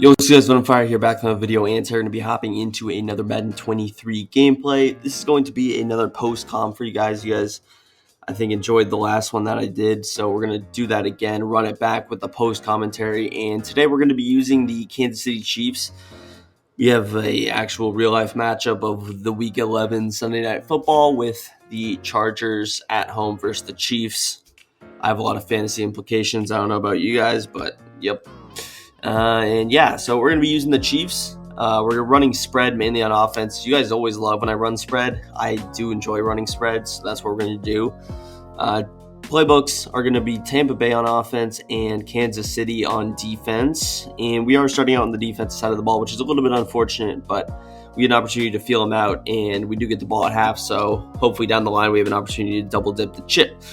Yo, what's guys, on fire here, back from a video answer. Going to be hopping into another Madden 23 gameplay. This is going to be another post-com for you guys. You guys, I think, enjoyed the last one that I did, so we're going to do that again, run it back with the post-commentary. And today we're going to be using the Kansas City Chiefs. We have a actual real-life matchup of the Week 11 Sunday Night Football with the Chargers at home versus the Chiefs. I have a lot of fantasy implications. I don't know about you guys, but yep. And yeah, so we're going to be using the Chiefs. We're running spread mainly on offense. You guys always love when I run spread. I do enjoy running spreads, so that's what we're going to do. Playbooks are going to be Tampa Bay on offense and Kansas City on defense. And we are starting out on the defensive side of the ball, which is a little bit unfortunate, but we get an opportunity to feel them out, and we do get the ball at half, so hopefully down the line we have an opportunity to double dip the chip.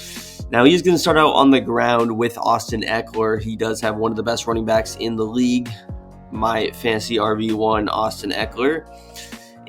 Now, he's going to start out on the ground with Austin Ekeler. He does have one of the best running backs in the league, my fantasy RB1, Austin Ekeler.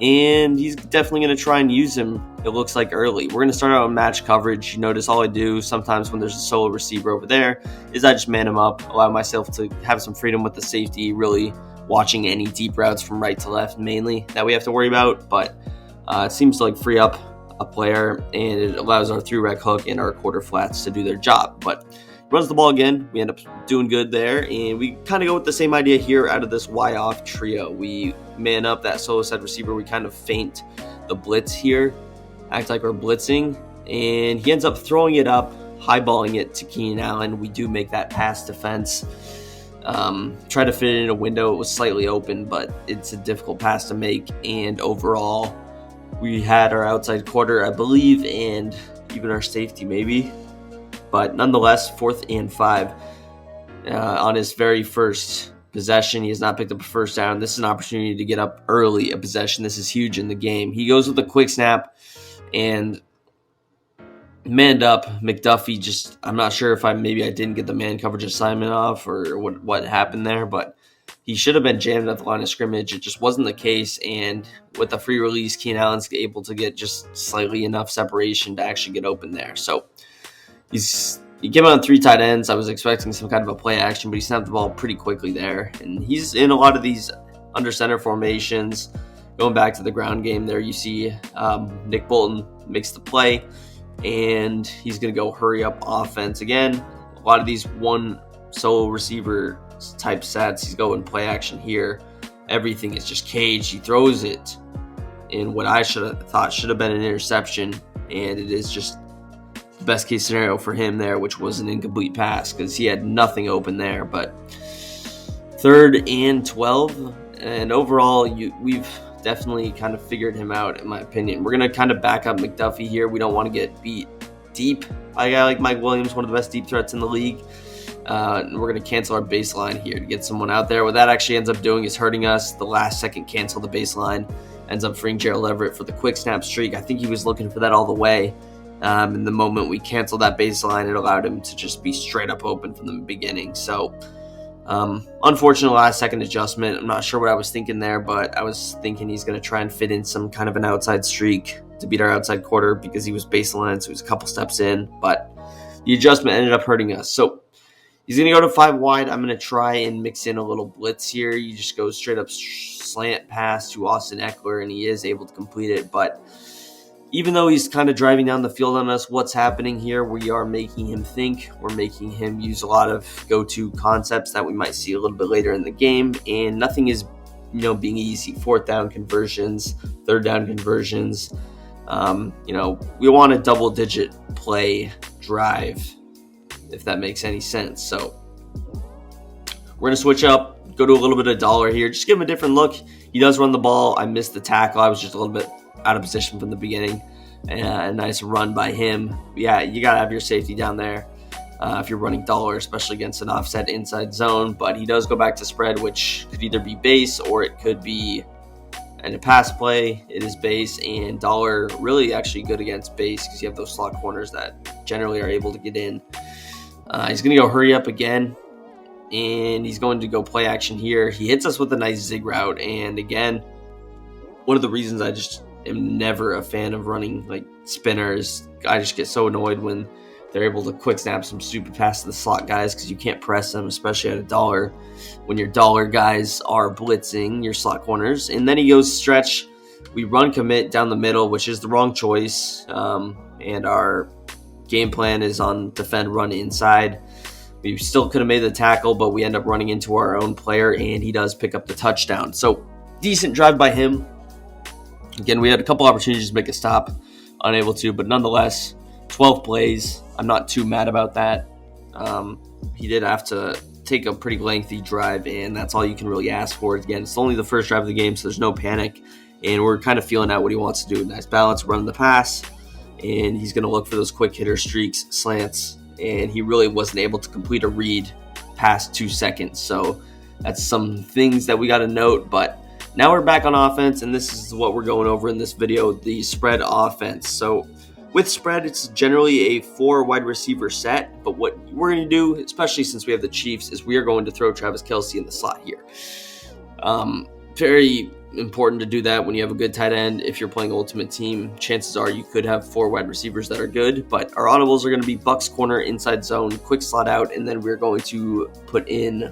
And he's definitely going to try and use him, it looks like, early. We're going to start out on match coverage. You notice all I do sometimes when there's a solo receiver over there is I just man him up, allow myself to have some freedom with the safety, really watching any deep routes from right to left mainly that we have to worry about. But it seems to free up a player, and it allows our 3-rec hook and our quarter flats to do their job. But runs the ball again. We end up doing good there, and we kind of go with the same idea here out of this Y-off trio. We man up that solo side receiver. We kind of feint the blitz here, act like we're blitzing, and he ends up throwing it up, highballing it to Keenan Allen. We do make that pass defense. Try to fit it in a window. It was slightly open, but it's a difficult pass to make, and overall we had our outside quarter, I believe, and even our safety maybe. But nonetheless, 4th and 5 on his very first possession. He has not picked up a first down. This is an opportunity to get up early a possession. This is huge in the game. He goes with a quick snap and manned up. McDuffie I'm not sure if maybe I didn't get the man coverage assignment off or what happened there, but he should have been jammed at the line of scrimmage. It just wasn't the case, and with the free release, Keenan Allen's able to get just slightly enough separation to actually get open there. So he came out on 3 tight ends. I was expecting some kind of a play action, but he snapped the ball pretty quickly there. And he's in a lot of these under center formations. Going back to the ground game there, you see Nick Bolton makes the play, and he's going to go hurry up offense again. A lot of these one solo receiver type sets, he's going play action here. Everything is just caged. He throws it in what I should have been an interception, and it is just the best case scenario for him there, which was an incomplete pass because he had nothing open there. But 3rd and 12, and overall we've definitely kind of figured him out, in my opinion. We're going to kind of back up McDuffie here. We don't want to get beat deep by a guy like Mike Williams, one of the best deep threats in the league. We're going to cancel our baseline here to get someone out there. What that actually ends up doing is hurting us. The last second cancel the baseline ends up freeing Gerald Everett for the quick snap streak. I think he was looking for that all the way. And the moment we canceled that baseline, it allowed him to just be straight up open from the beginning. So, unfortunate last second adjustment. I'm not sure what I was thinking there, but I was thinking he's going to try and fit in some kind of an outside streak to beat our outside quarter because he was baseline, so he was a couple steps in. But the adjustment ended up hurting us. So he's going to go to 5 wide. I'm going to try and mix in a little blitz here. You just go straight up slant pass to Austin Ekeler, and he is able to complete it. But even though he's kind of driving down the field on us, what's happening here? We are making him think. We're making him use a lot of go-to concepts that we might see a little bit later in the game, and nothing is, being easy. 4th down conversions, 3rd down conversions. We want a double-digit play drive, if that makes any sense. So we're going to switch up, go to a little bit of dollar here. Just give him a different look. He does run the ball. I missed the tackle. I was just a little bit out of position from the beginning. A nice run by him. Yeah, you got to have your safety down there if you're running dollar, especially against an offset inside zone. But he does go back to spread, which could either be base or it could be in a pass play. It is base, and dollar really actually good against base because you have those slot corners that generally are able to get in. He's going to go hurry up again, and he's going to go play action here. He hits us with a nice zig route, and again, one of the reasons I just am never a fan of running spinners. I just get so annoyed when They're able to quick snap some stupid pass to the slot guys because you can't press them, especially at a dollar. When your dollar guys are blitzing your slot corners. And then he goes stretch. We run commit down the middle, which is the wrong choice. And our game plan is on defend, run inside. We still could have made the tackle, but we end up running into our own player, and he does pick up the touchdown. So decent drive by him. Again, we had a couple opportunities to make a stop, unable to, but nonetheless, 12 plays. I'm not too mad about that. He did have to take a pretty lengthy drive, and that's all you can really ask for. Again, it's only the first drive of the game, so there's no panic, and we're kind of feeling out what he wants to do. Nice balance, run the pass, and he's going to look for those quick hitter streaks, slants, and he really wasn't able to complete a read past 2 seconds. So that's some things that we got to note, but now we're back on offense, and this is what we're going over in this video, the spread offense. So with spread, it's generally a 4 wide receiver set, but what we're going to do, especially since we have the Chiefs, is we are going to throw Travis Kelce in the slot here. Very important to do that when you have a good tight end. If you're playing Ultimate Team, chances are you could have 4 wide receivers that are good, but our audibles are going to be Bucks corner, inside zone, quick slot out, and then we're going to put in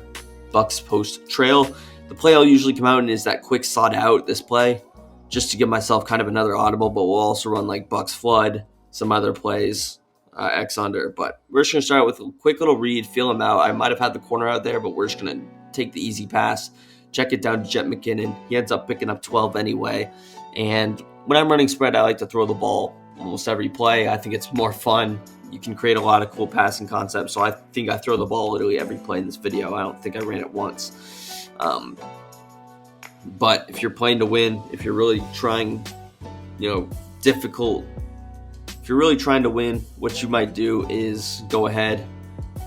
Bucks post trail. The play I'll usually come out in is that quick slot out, this play, just to give myself kind of another audible, but we'll also run like Bucks flood, some other plays, X under. But we're just going to start with a quick little read, feel him out. I might have had the corner out there, but we're just going to take the easy pass, check it down to Jet McKinnon. He ends up picking up 12 anyway. And when I'm running spread, I like to throw the ball almost every play. I think it's more fun. You can create a lot of cool passing concepts. So I think I throw the ball literally every play in this video. I don't think I ran it once. But if you're playing to win, if you're really trying, difficult, if you're really trying to win, what you might do is go ahead,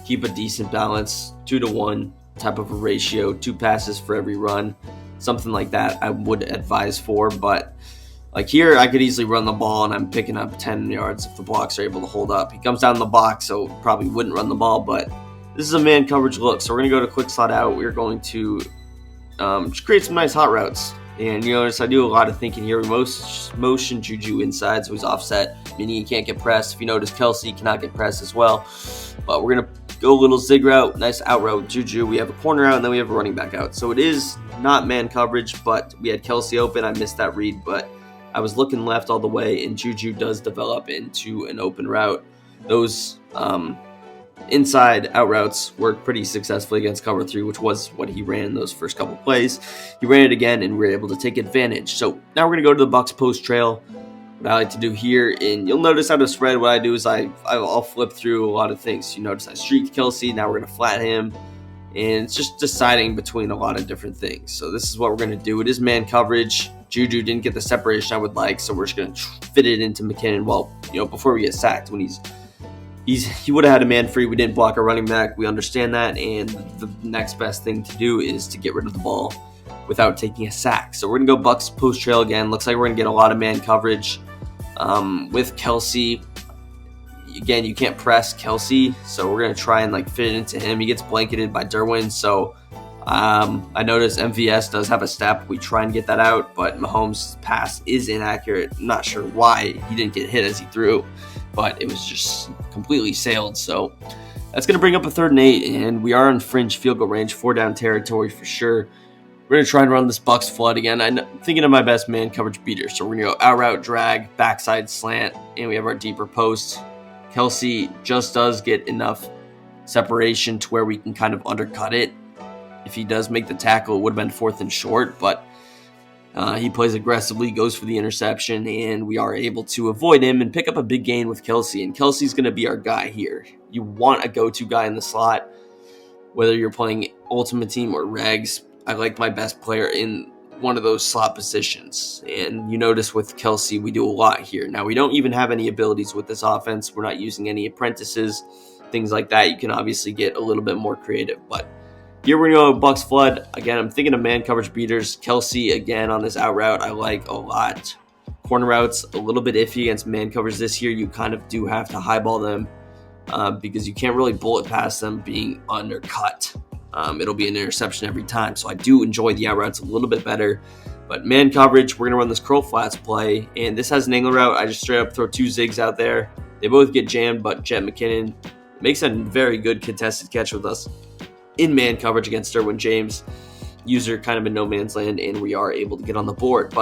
keep a decent balance, 2-to-1 type of a ratio, 2 passes for every run, something like that I would advise for. But like here, I could easily run the ball and I'm picking up 10 yards if the blocks are able to hold up. He comes down the box, so probably wouldn't run the ball, but this is a man coverage look. So we're going to go to quick slot out. We're going to just create some nice hot routes. And you notice I do a lot of thinking here. We motion Juju inside, so he's offset, meaning he can't get pressed. If you notice, Kelce cannot get pressed as well. But we're going to go a little zig route, nice out route with Juju. We have a corner out, and then we have a running back out. So it is not man coverage, but we had Kelce open. I missed that read, but I was looking left all the way, and Juju does develop into an open route. Those inside out routes worked pretty successfully against cover 3, which was what he ran in those first couple plays. He ran it again, and we were able to take advantage. So now we're going to go to the Bucks post trail. What I like to do here, and you'll notice out of spread, what I do is I'll flip through a lot of things. You notice I streaked Kelce. Now we're going to flat him, and it's just deciding between a lot of different things. So this is what we're going to do. It is man coverage. Juju didn't get the separation I would like, so we're just going to fit it into McKinnon. Well, before we get sacked, when he would have had a man free. We didn't block a running back. We understand that, and the next best thing to do is to get rid of the ball without taking a sack. So we're going to go Bucks post trail again. Looks like we're going to get a lot of man coverage with Kelce. Again, you can't press Kelce, so we're going to try and fit it into him. He gets blanketed by Derwin, so I noticed MVS does have a step. We try and get that out, but Mahomes' pass is inaccurate. I'm not sure why he didn't get hit as he threw, but it was just completely sailed. So that's going to bring up a 3rd and 8, and we are in fringe field goal range, 4-down territory for sure. We're going to try and run this Bucks flood again. I'm thinking of my best man coverage beater. So we're going to go out route, drag, backside slant, and we have our deeper post. Kelce just does get enough separation to where we can kind of undercut it. If he does make the tackle, it would have been 4th and short, but he plays aggressively, goes for the interception, and we are able to avoid him and pick up a big gain with Kelce. And Kelce's going to be our guy here. You want a go-to guy in the slot, whether you're playing Ultimate Team or Regs. I like my best player in one of those slot positions. And you notice with Kelce, we do a lot here. Now, we don't even have any abilities with this offense. We're not using any apprentices, things like that. You can obviously get a little bit more creative, but here we're going to go Bucks flood. Again, I'm thinking of man coverage beaters. Kelce, again, on this out route, I like a lot. Corner routes, a little bit iffy against man coverage this year. You kind of do have to highball them because you can't really bullet past them being undercut. It'll be an interception every time. So I do enjoy the out routes a little bit better. But man coverage, we're going to run this curl flats play. And this has an angle route. I just straight up throw 2 zigs out there. They both get jammed, but Jet McKinnon makes a very good contested catch with us in man coverage against Derwin James. User kind of in no man's land, and we are able to get on the board.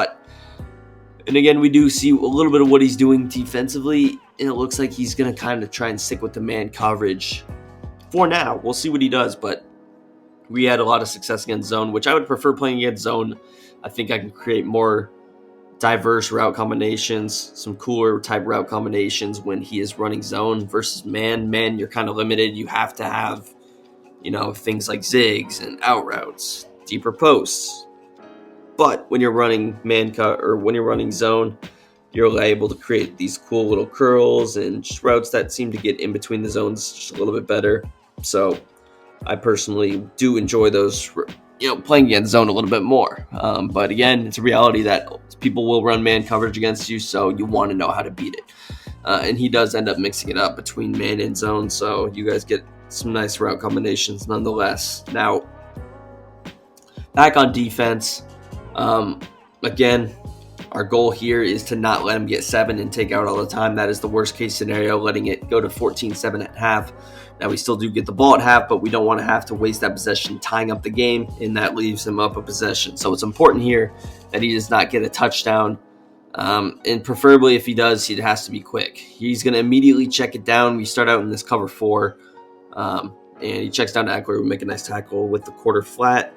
And again, we do see a little bit of what he's doing defensively, and it looks like he's going to kind of try and stick with the man coverage for now. We'll see what he does, but we had a lot of success against zone, which I would prefer playing against zone. I think I can create more diverse route combinations, some cooler type route combinations when he is running zone versus man. Man, you're kind of limited. You have to have, things like zigs and out routes, deeper posts. But when you're running man cut or when you're running zone, you're able to create these cool little curls and just routes that seem to get in between the zones just a little bit better. So I personally do enjoy those, playing against zone a little bit more. But again, it's a reality that people will run man coverage against you, so you want to know how to beat it. And he does end up mixing it up between man and zone, so you guys get some nice route combinations nonetheless. Now, back on defense. Again, our goal here is to not let him get 7 and take out all the time. That is the worst case scenario, letting it go to 14-7 at half. Now, we still do get the ball at half, but we don't want to have to waste that possession tying up the game, and that leaves him up a possession. So it's important here that he does not get a touchdown, and preferably if he does, it has to be quick. He's going to immediately check it down. We start out in this cover 4, and he checks down to Eckler. We make a nice tackle with the quarter flat.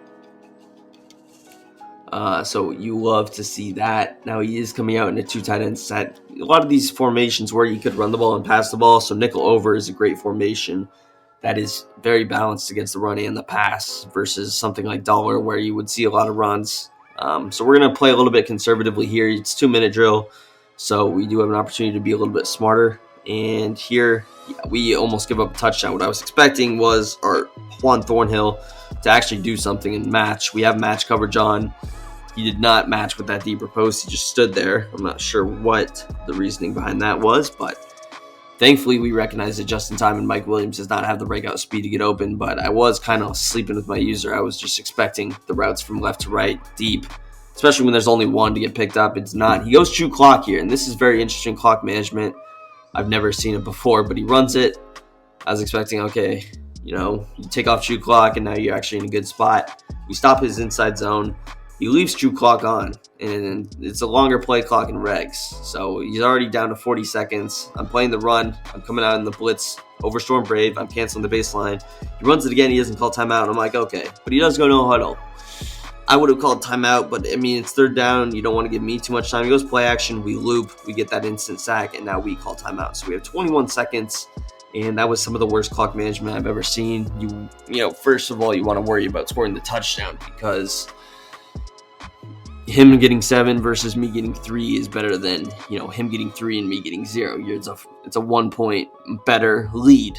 So you love to see that. Now he is coming out in a 2 tight end set. A lot of these formations where you could run the ball and pass the ball. So nickel over is a great formation that is very balanced against the run and the pass versus something like dollar where you would see a lot of runs. So we're going to play a little bit conservatively here. It's 2-minute drill. So we do have an opportunity to be a little bit smarter. And here we almost give up a touchdown. What I was expecting was our Juan Thornhill to actually do something and match. We have match coverage on. He did not match with that deeper post. He just stood there. I'm not sure what the reasoning behind that was, but thankfully we recognized it just in time, and Mike Williams does not have the breakout speed to get open, but I was kind of sleeping with my user. I was just expecting the routes from left to right, deep, especially when there's only one to get picked up. It's not. He goes true clock here, and this is very interesting clock management. I've never seen it before, but he runs it. I was expecting, okay, you take off true clock, and now you're actually in a good spot. We stop his inside zone. He leaves true clock on, and it's a longer play clock in regs. So he's already down to 40 seconds. I'm playing the run. I'm coming out in the blitz over Storm Brave. I'm canceling the baseline. He runs it again. He doesn't call timeout. I'm like, okay. But he does go no huddle. I would have called timeout, but it's 3rd down. You don't want to give me too much time. He goes play action. We loop. We get that instant sack, and now we call timeout. So we have 21 seconds, and that was some of the worst clock management I've ever seen. First of all, you want to worry about scoring the touchdown because him getting 7 versus me getting 3 is better than him getting 3 and me getting 0. It's a 1 point better lead,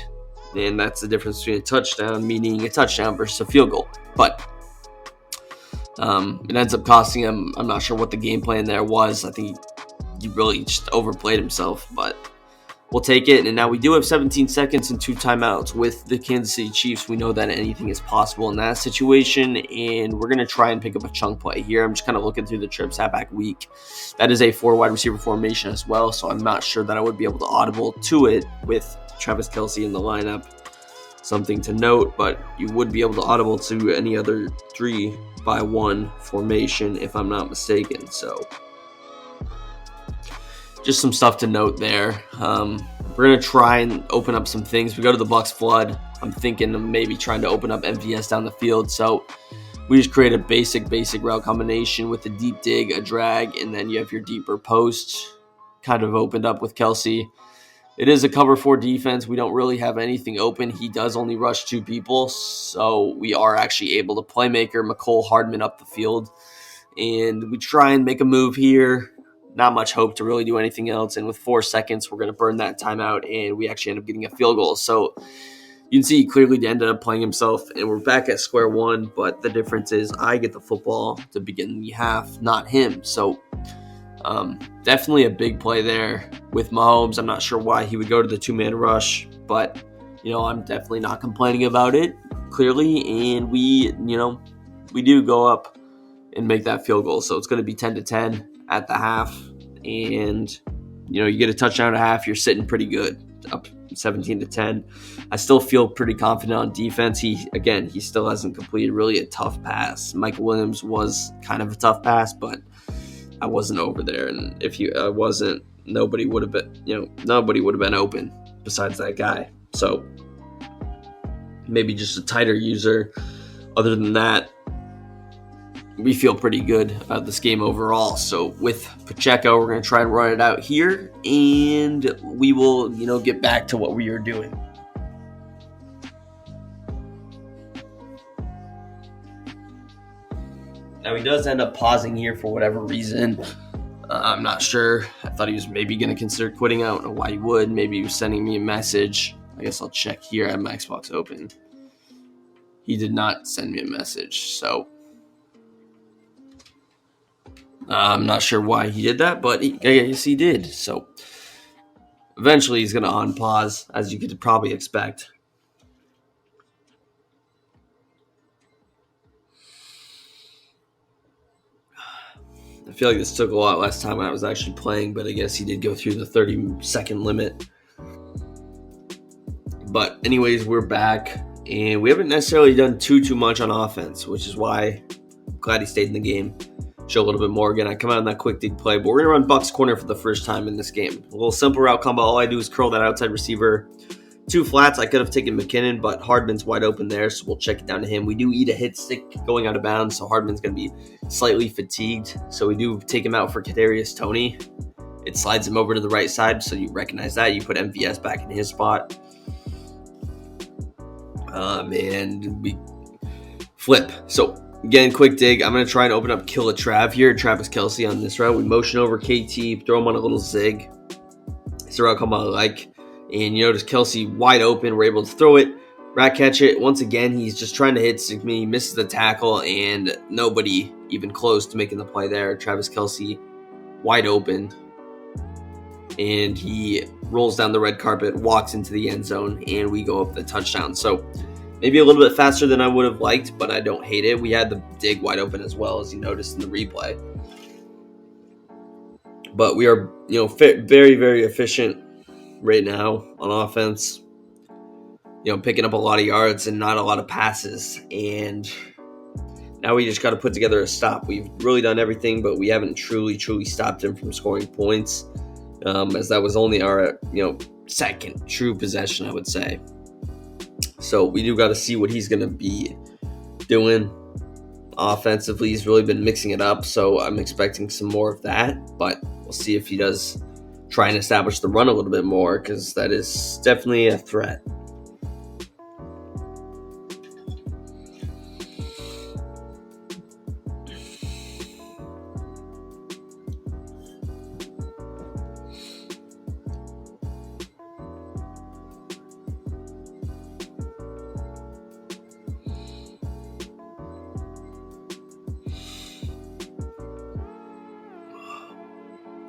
and that's the difference between a touchdown, meaning a touchdown versus a field goal. But it ends up costing him. I'm not sure what the game plan there was. I think he really just overplayed himself, but we'll take it. And now we do have 17 seconds and 2 timeouts with the Kansas City Chiefs. We know that anything is possible in that situation, and we're going to try and pick up a chunk play here. I'm just kind of looking through the trips halfback week. That is a 4 wide receiver formation as well, so I'm not sure that I would be able to audible to it with Travis Kelce in the lineup. Something to note, but you would be able to audible to any other 3-by-1 formation if I'm not mistaken. So just some stuff to note there. We're going to try and open up some things. We go to the Bucks flood. I'm thinking of maybe trying to open up MVS down the field. So we just create a basic route combination with a deep dig, a drag, and then you have your deeper post kind of opened up with Kelce. It is a cover 4 defense. We don't really have anything open. He does only rush 2 people, so we are actually able to playmaker McCole Hardman up the field. And we try and make a move here. Not much hope to really do anything else. And with 4 seconds, we're going to burn that timeout, and we actually end up getting a field goal. So you can see he clearly ended up playing himself, and we're back at square one. But the difference is I get the football to begin the half, not him. So definitely a big play there with Mahomes. I'm not sure why he would go to the 2-man rush, but I'm definitely not complaining about it clearly. And we do go up and make that field goal. So it's going to be 10-10 at the half. And You get a touchdown at half, you're sitting pretty good, up 17-10. I still feel pretty confident on defense. He still hasn't completed really a tough pass. Michael Williams was kind of a tough pass, but I wasn't over there, and if I wasn't, nobody would have been open besides that guy. So maybe just a tighter user. Other than that, we feel pretty good about this game overall. So with Pacheco, we're going to try and run it out here, and we will, get back to what we were doing. Now he does end up pausing here for whatever reason. I'm not sure. I thought he was maybe going to consider quitting. I don't know why he would. Maybe he was sending me a message. I guess I'll check here. I have my Xbox open. He did not send me a message, so I'm not sure why he did that, but I guess he did. So eventually he's going to unpause, as you could probably expect. I feel like this took a lot less time when I was actually playing, but I guess he did go through the 30-second limit. But anyways, we're back, and we haven't necessarily done too much on offense, which is why I'm glad he stayed in the game. Show a little bit more. Again, I come out in that quick dig play, but we're going to run Buck's corner for the first time in this game. A little simple route combo. All I do is curl that outside receiver. 2 flats. I could have taken McKinnon, but Hardman's wide open there, so we'll check it down to him. We do eat a hit stick going out of bounds, so Hardman's going to be slightly fatigued. So we do take him out for Kadarius Toney. It slides him over to the right side, so you recognize that. You put MVS back in his spot. And we flip. So again, quick dig. I'm going to try and open up Kill a Trav here. Travis Kelce on this route. We motion over KT, throw him on a little zig. It's a route combo I like. And you notice Kelce wide open. We're able to throw it, rat catch it. Once again, he's just trying to hit me. He misses the tackle, and nobody even close to making the play there. Travis Kelce wide open. And he rolls down the red carpet, walks into the end zone, and we go up the touchdown. So maybe a little bit faster than I would have liked, but I don't hate it. We had the dig wide open as well, as you noticed in the replay. But we are, very, very efficient right now on offense. Picking up a lot of yards and not a lot of passes. And now we just got to put together a stop. We've really done everything, but we haven't truly stopped him from scoring points. As that was only our, second true possession, I would say. So we do got to see what he's going to be doing offensively. He's really been mixing it up, so I'm expecting some more of that. But we'll see if he does try and establish the run a little bit more, because that is definitely a threat.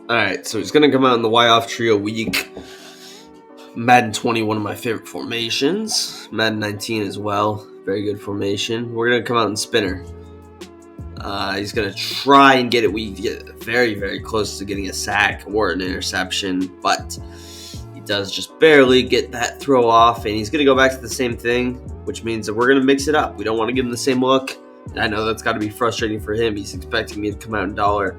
All right, so he's going to come out in the Y-off trio week. Madden 20, one of my favorite formations. Madden 19 as well, very good formation. We're going to come out in spinner. He's going to try and get it. We get very, very close to getting a sack or an interception, but he does just barely get that throw off, and he's going to go back to the same thing, which means that we're going to mix it up. We don't want to give him the same look. And I know that's got to be frustrating for him. He's expecting me to come out in dollar.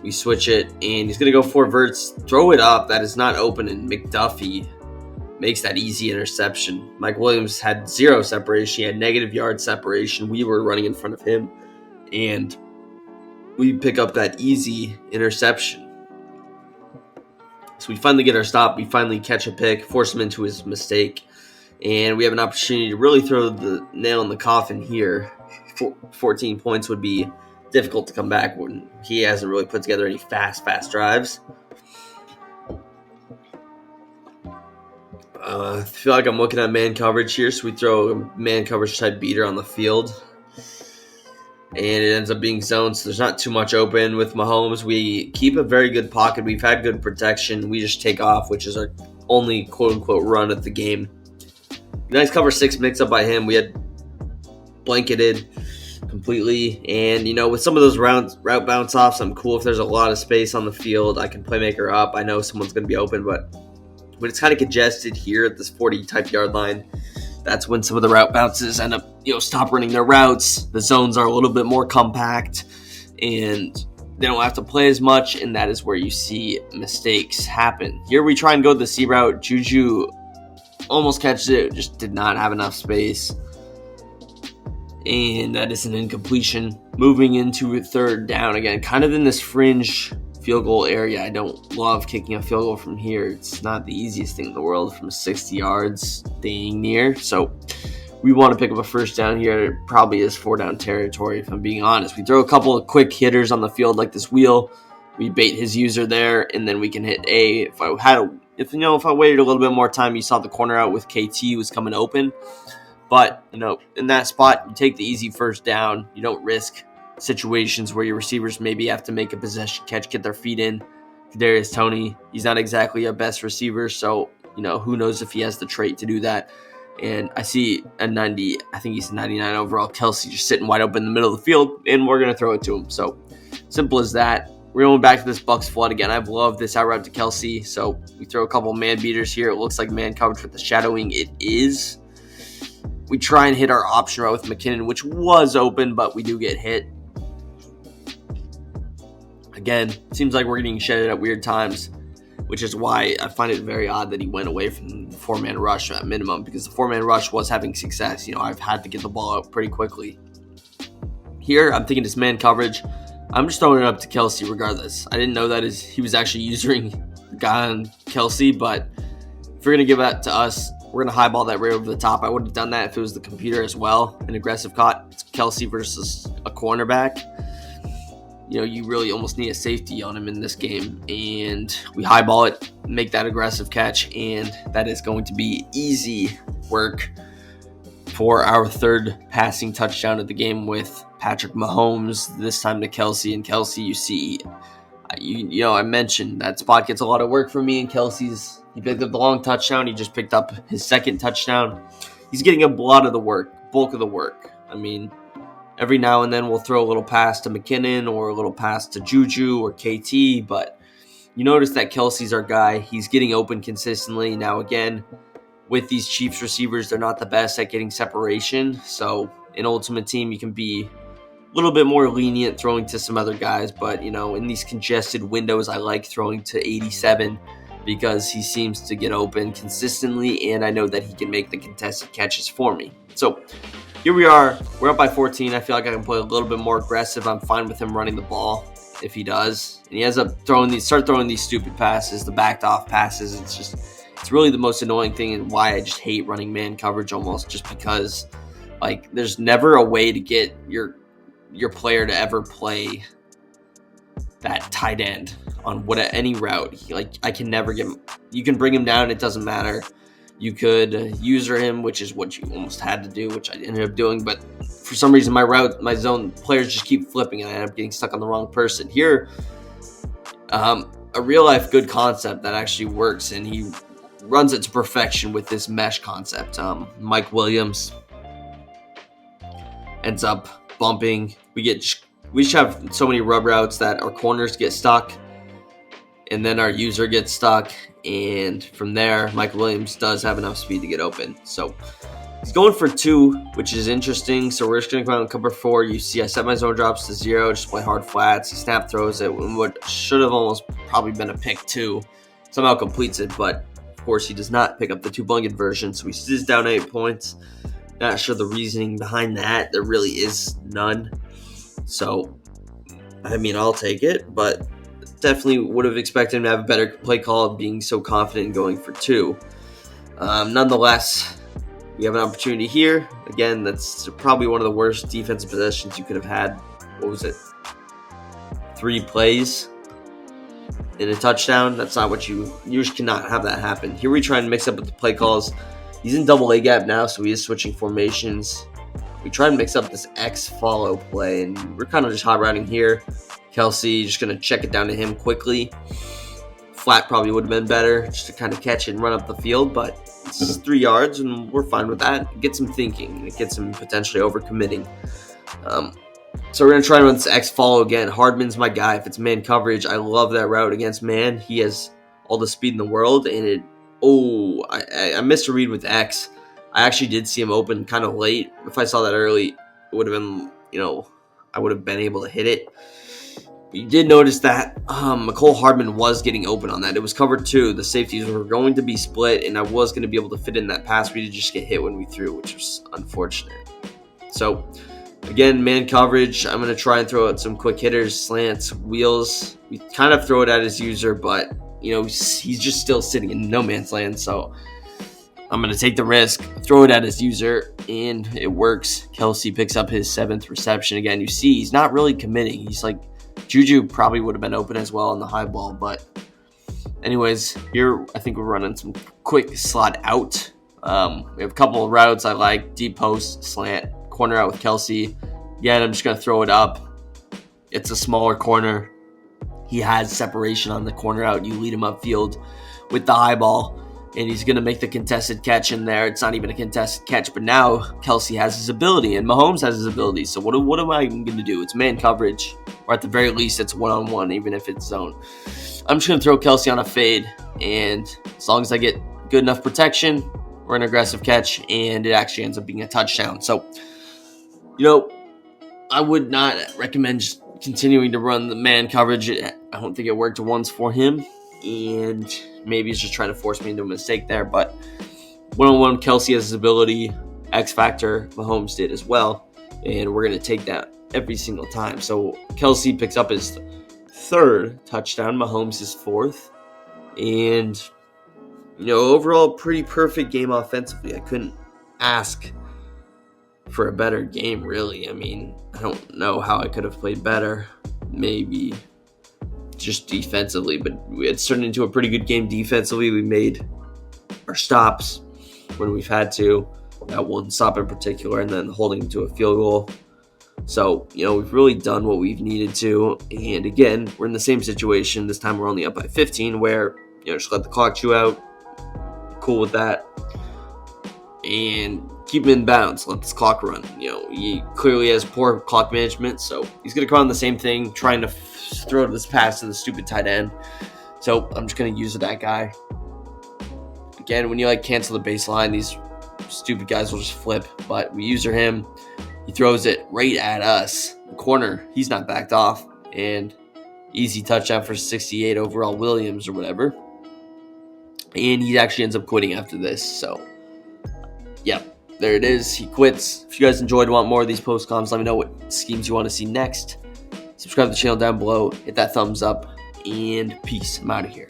We switch it, and he's going to go 4 verts, throw it up. That is not open, and McDuffie makes that easy interception. Mike Williams had 0 separation. He had negative yard separation. We were running in front of him, and we pick up that easy interception. So we finally get our stop. We finally catch a pick, force him into his mistake, and we have an opportunity to really throw the nail in the coffin here. 14 points would be difficult to come back when he hasn't really put together any fast drives. I feel like I'm looking at man coverage here, so we throw a man coverage type beater on the field, and it ends up being zone, so there's not too much open with Mahomes. We keep a very good pocket. We've had good protection. We just take off, which is our only quote-unquote run at the game. Nice cover 6 mix up by him. We had blanketed completely. And, with some of those route bounce offs, I'm cool if there's a lot of space on the field. I can playmaker up. I know someone's going to be open, but when it's kind of congested here at this 40-type yard line, that's when some of the route bounces end up, stop running their routes. The zones are a little bit more compact, and they don't have to play as much, and that is where you see mistakes happen. Here we try and go the C route. Juju almost catches it, just did not have enough space. And that is an incompletion. Moving into a third down again, kind of in this fringe field goal area. I don't love kicking a field goal from here. It's not the easiest thing in the world from 60 yards, staying near. So we want to pick up a first down here. It probably is 4-down territory, if I'm being honest. We throw a couple of quick hitters on the field like this wheel. We bait his user there, and then we can hit A. If I waited a little bit more time, you saw the corner out with KT was coming open. But, in that spot, you take the easy first down. You don't risk situations where your receivers maybe have to make a possession catch, get their feet in. Kadarius Toney, he's not exactly a best receiver, so, who knows if he has the trait to do that. And I see a 90, I think he's 99 overall, Kelsey just sitting wide open in the middle of the field, and we're going to throw it to him. So, simple as that. We're going back to this Bucks flood again. I've loved this out route to Kelsey, so we throw a couple man beaters here. It looks like man coverage with the shadowing. It is. We try and hit our option route with McKinnon, which was open, but we do get hit. Again, it seems like we're getting shedded at weird times, which is why I find it very odd that he went away from the 4-man rush at minimum, because the 4-man rush was having success. I've had to get the ball out pretty quickly. Here, I'm thinking it's man coverage. I'm just throwing it up to Kelsey regardless. I didn't know that he was actually using the guy on Kelsey, but if you're going to give that to us, we're going to highball that right over the top. I would have done that if it was the computer as well. An aggressive cut. It's Kelsey versus a cornerback. You really almost need a safety on him in this game. And we highball it, make that aggressive catch, and that is going to be easy work for our third passing touchdown of the game with Patrick Mahomes, this time to Kelsey. And Kelsey, you see, I mentioned that spot gets a lot of work from me, and he picked up the long touchdown. He just picked up his second touchdown. He's getting a lot of the work, bulk of the work. Every now and then we'll throw a little pass to McKinnon or a little pass to Juju or KT, but you notice that Kelsey's our guy. He's getting open consistently. Now, again, with these Chiefs receivers, they're not the best at getting separation. So in Ultimate Team, you can be a little bit more lenient throwing to some other guys. But, in these congested windows, I like throwing to 87 because he seems to get open consistently, and I know that he can make the contested catches for me. So here we are. We're up by 14. I feel like I can play a little bit more aggressive. I'm fine with him running the ball if he does. And he ends up throwing these stupid passes, the backed off passes. It's really the most annoying thing and why I just hate running man coverage almost, just because there's never a way to get your player to ever play that tight end on any route. I can never get him. You can bring him down, it doesn't matter. You could user him, which is what you almost had to do, which I ended up doing, but for some reason my zone players just keep flipping and I end up getting stuck on the wrong person. Here, a real life good concept that actually works, and he runs it to perfection with this mesh concept. Mike Williams ends up bumping. We just have so many rub routes that our corners get stuck, and then our user gets stuck, and from there, Mike Williams does have enough speed to get open. So he's going for 2, which is interesting. So we're just going to go out and cover 4. You see I set my zone drops to 0, just play hard flats. He snap throws it, what should have almost probably been a pick 2. Somehow completes it, but of course he does not pick up the 2-blanket version, so he is down 8 points. Not sure the reasoning behind that. There really is none. So, I'll take it, but definitely would have expected him to have a better play call, being so confident in going for 2. Nonetheless, we have an opportunity here. Again, that's probably one of the worst defensive possessions you could have had. What was it? 3 plays in a touchdown. That's not what you just cannot have that happen. Here we try and mix up with the play calls. He's in double A gap now, so he is switching formations. We try and mix up this X follow play, and we're kind of just hot routing here. Kelsey just going to check it down to him quickly. Flat probably would have been better just to kind of catch it and run up the field, but it's 3 yards, and we're fine with that. It gets him thinking. It gets him potentially overcommitting. So we're going to try to run this X follow again. Hardman's my guy. If it's man coverage, I love that route against man. He has all the speed in the world. And I missed a read with X. I actually did see him open kind of late. If I saw that early, it would have been, I would have been able to hit it. But you did notice that McCole Hardman was getting open on that. It was cover 2. The safeties were going to be split, and I was going to be able to fit in that pass. We did just get hit when we threw, which was unfortunate. So, again, man coverage. I'm going to try and throw out some quick hitters, slants, wheels. We kind of throw it at his user, but, he's just still sitting in no man's land. So I'm going to take the risk, throw it at his user, and it works. Kelsey picks up his 7th reception. Again, you see he's not really committing. He's like, Juju probably would have been open as well on the high ball. But anyways, here I think we're running some quick slot out. We have a couple of routes I like. Deep post, slant, corner out with Kelsey. Again, I'm just going to throw it up. It's a smaller corner. He has separation on the corner out. You lead him upfield with the high ball, and he's going to make the contested catch in there. It's not even a contested catch, but now Kelsey has his ability, and Mahomes has his ability. So what am I going to do? It's man coverage, or at the very least, it's one-on-one, even if it's zone. I'm just going to throw Kelsey on a fade, and as long as I get good enough protection, we're an aggressive catch, and it actually ends up being a touchdown. So, I would not recommend just continuing to run the man coverage. I don't think it worked once for him, and maybe he's just trying to force me into a mistake there. But one-on-one, Kelsey has his ability, X factor, Mahomes did as well, and we're going to take that every single time. So Kelsey picks up his 3rd touchdown, Mahomes his 4th, and overall pretty perfect game offensively. I couldn't ask for a better game, really. I mean, I don't know how I could have played better. Maybe just defensively, but it's turned into a pretty good game defensively. We made our stops when we've had to, that one stop in particular, and then holding to a field goal. So, we've really done what we've needed to. And again, we're in the same situation. This time we're only up by 15, where, just let the clock chew out. Cool with that. And keep him in bounds. Let this clock run. He clearly has poor clock management, so he's going to come on the same thing, trying to throw this pass to the stupid tight end. So I'm just going to use that guy. Again, when you cancel the baseline, these stupid guys will just flip. But we user him. He throws it right at us. The corner, he's not backed off. And easy touchdown for 68 overall Williams or whatever. And he actually ends up quitting after this. So, yeah, there it is. He quits. If you guys enjoyed, want more of these post-coms, let me know what schemes you want to see next. Subscribe to the channel down below. Hit that thumbs up. And peace. I'm out of here.